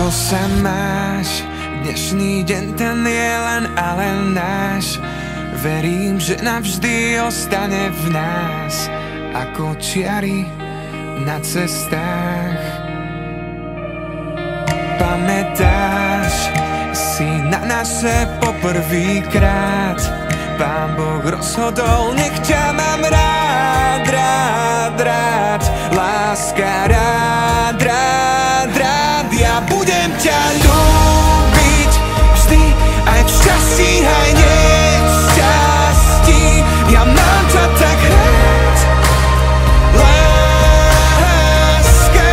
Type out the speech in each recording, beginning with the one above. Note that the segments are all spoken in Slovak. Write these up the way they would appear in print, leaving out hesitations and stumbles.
Ako sa máš? Dnešný deň ten je len a len náš. Verím, že navždy ostane v nás ako čiary na cestách. Pamätáš si na naše poprvýkrát? Pán Boh rozhodol, nech ťa mám rád, rád, rád. Láska, rád, rád, rád. Ja budem ťa ľúbiť vždy, aj v šťastí, aj nešťastí. Ja mám ťa tak rád, láska.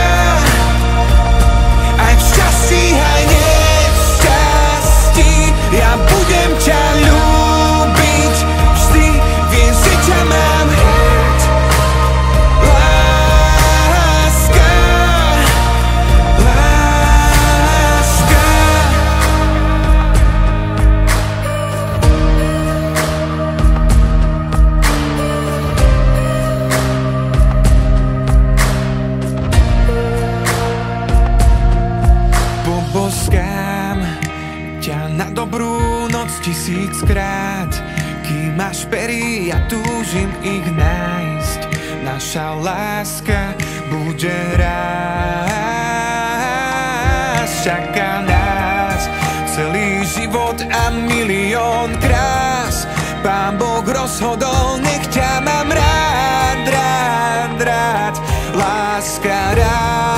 Aj v šťastí, aj nešťastí. Ja budem ťa ľúbiť vždy, viem, že ťa mám rád, láska, láska. Poboskám ťa na dobrú noc 1000-krát. Kým máš pery, ja túžim ich nájsť. Naša láska bude raz. Čaká nás celý život a milión krás. Pán Boh rozhodol, nech ťa mám rád, rád, rád. Láska, rád.